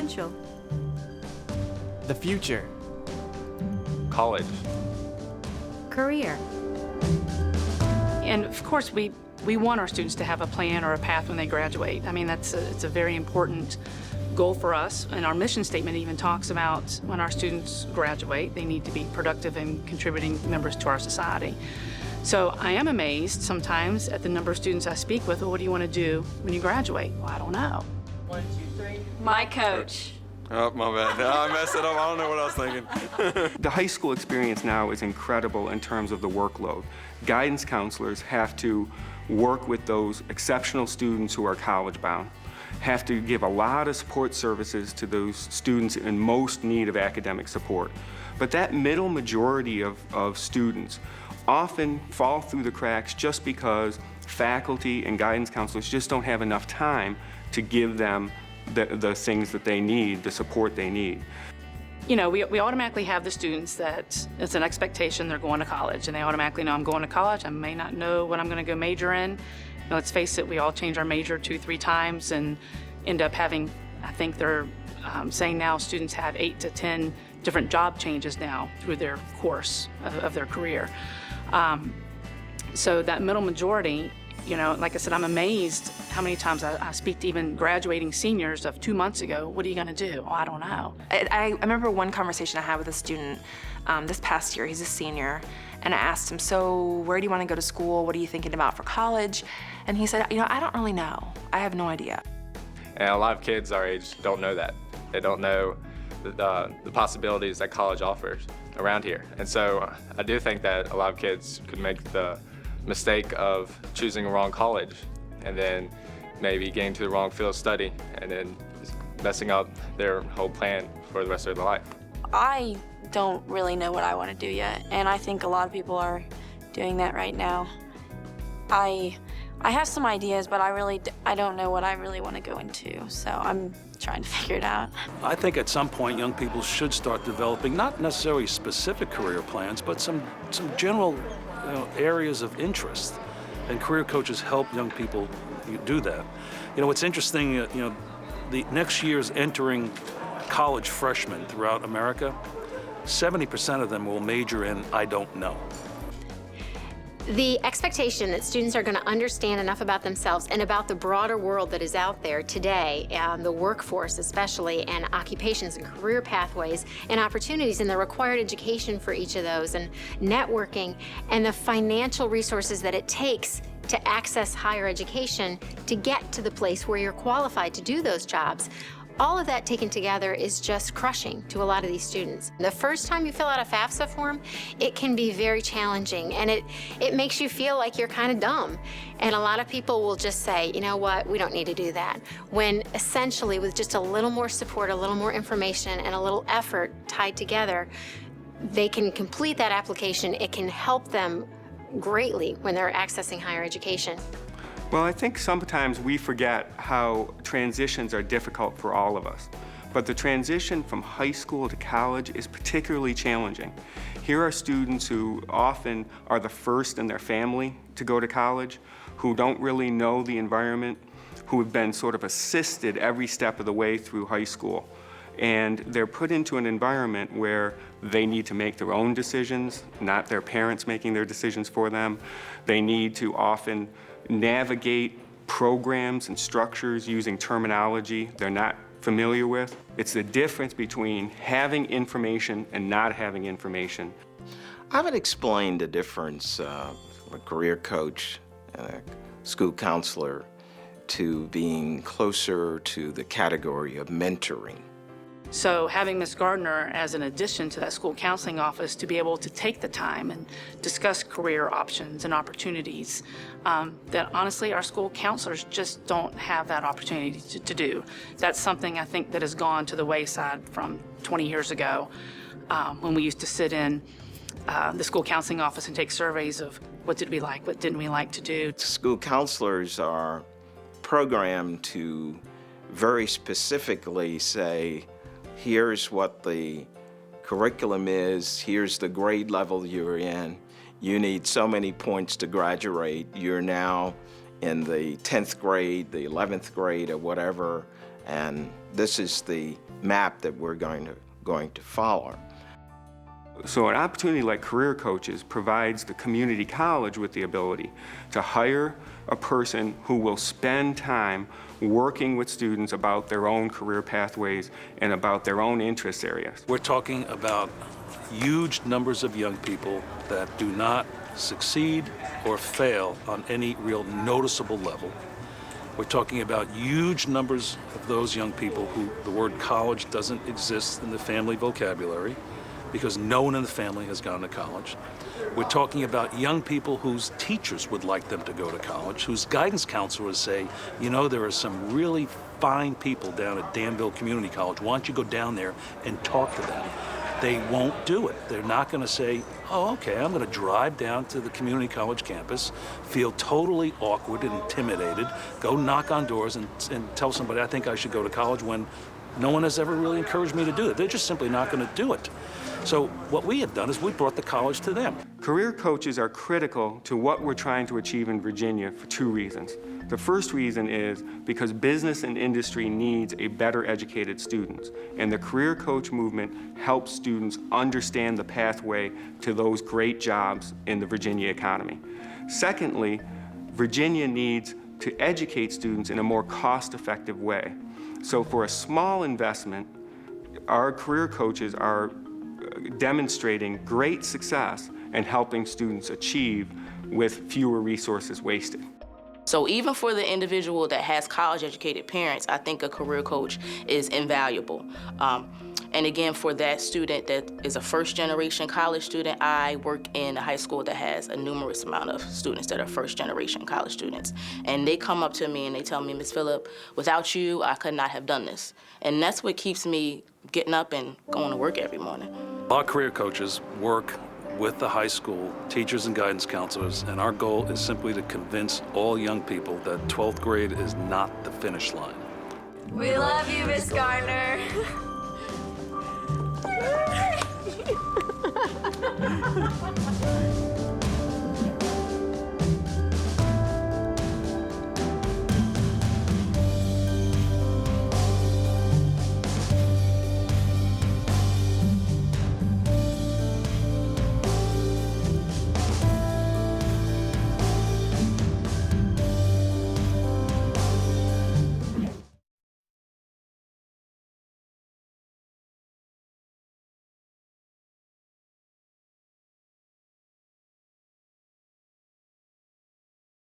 potential. The future. College. Career. And of course, we want our students to have a plan or a path when they graduate. I mean, it's a very important goal for us, and our mission statement even talks about when our students graduate, they need to be productive and contributing members to our society. So I am amazed sometimes at the number of students I speak with. Well, what do you want to do when you graduate? Well, I don't know. 1, 2, 3. My coach. Oh, my bad. I messed it up. I don't know what I was thinking. The high school experience now is incredible in terms of the workload. Guidance counselors have to work with those exceptional students who are college-bound, have to give a lot of support services to those students in most need of academic support. But that middle majority of students often fall through the cracks just because faculty and guidance counselors just don't have enough time to give them the things that they need, the support they need. You know, we automatically have the students that it's an expectation they're going to college, and they automatically know I'm going to college. I may not know what I'm going to go major in. You know, let's face it, we all change our major 2-3 times and end up having, I think they're saying now students have 8 to 10 different job changes now through their course of their career. So that middle majority, you know, like I said, I'm amazed how many times I speak to even graduating seniors of 2 months ago. What are you going to do? Oh, I don't know. I remember one conversation I had with a student this past year. He's a senior, and I asked him, so where do you want to go to school? What are you thinking about for college? And he said, you know, I don't really know. I have no idea. And a lot of kids our age don't know that. They don't know the possibilities that college offers around here. And so I do think that a lot of kids could make the mistake of choosing a wrong college and then maybe getting to the wrong field of study and then messing up their whole plan for the rest of their life. I don't really know what I want to do yet, and I think a lot of people are doing that right now. I have some ideas, but I don't know what I really want to go into, so I'm trying to figure it out. I think at some point young people should start developing not necessarily specific career plans, but some general areas of interest, and career coaches help young people do that. You know, what's interesting, the next year's entering college freshmen throughout America, 70% of them will major in I don't know. The expectation that students are going to understand enough about themselves and about the broader world that is out there today, the workforce especially, and occupations and career pathways and opportunities and the required education for each of those, and networking and the financial resources that it takes to access higher education to get to the place where you're qualified to do those jobs. All of that taken together is just crushing to a lot of these students. The first time you fill out a FAFSA form, it can be very challenging, and it makes you feel like you're kind of dumb. And a lot of people will just say, you know what, we don't need to do that. When essentially with just a little more support, a little more information, and a little effort tied together, they can complete that application. It can help them greatly when they're accessing higher education. Well, I think sometimes we forget how transitions are difficult for all of us. But the transition from high school to college is particularly challenging. Here are students who often are the first in their family to go to college, who don't really know the environment, who have been sort of assisted every step of the way through high school. And they're put into an environment where they need to make their own decisions, not their parents making their decisions for them. They need to often navigate programs and structures using terminology they're not familiar with. It's the difference between having information and not having information. I would explain the difference from a career coach and a school counselor to being closer to the category of mentoring. So having Ms. Gardner as an addition to that school counseling office to be able to take the time and discuss career options and opportunities that honestly our school counselors just don't have that opportunity to do. That's something I think that has gone to the wayside from 20 years ago when we used to sit in the school counseling office and take surveys of what did we like, what didn't we like to do. School counselors are programmed to very specifically say, here's what the curriculum is, here's the grade level you're in, you need so many points to graduate, you're now in the 10th grade, the 11th grade, or whatever, And this is the map that we're going to follow. So an opportunity like Career Coaches provides the community college with the ability to hire a person who will spend time working with students about their own career pathways and about their own interest areas. We're talking about huge numbers of young people that do not succeed or fail on any real noticeable level. We're talking about huge numbers of those young people who the word college doesn't exist in the family vocabulary because no one in the family has gone to college. We're talking about young people whose teachers would like them to go to college, whose guidance counselors say, you know, there are some really fine people down at Danville Community College. Why don't you go down there and talk to them? They won't do it. They're not going to say, oh, okay, I'm going to drive down to the community college campus, feel totally awkward and intimidated, go knock on doors and tell somebody I think I should go to college when no one has ever really encouraged me to do it. They're just simply not going to do it. So what we have done is we brought the college to them. Career coaches are critical to what we're trying to achieve in Virginia for two reasons. The first reason is because business and industry needs a better educated student, and the career coach movement helps students understand the pathway to those great jobs in the Virginia economy. Secondly, Virginia needs to educate students in a more cost-effective way. So for a small investment, our career coaches are demonstrating great success in helping students achieve with fewer resources wasted. So even for the individual that has college-educated parents, I think a career coach is invaluable. And again, for that student that is a first-generation college student, I work in a high school that has a numerous amount of students that are first-generation college students. And they come up to me and they tell me, Ms. Phillip, without you, I could not have done this. And that's what keeps me getting up and going to work every morning. Our career coaches work with the high school teachers and guidance counselors, and our goal is simply to convince all young people that 12th grade is not the finish line. We love you, Miss Gardner.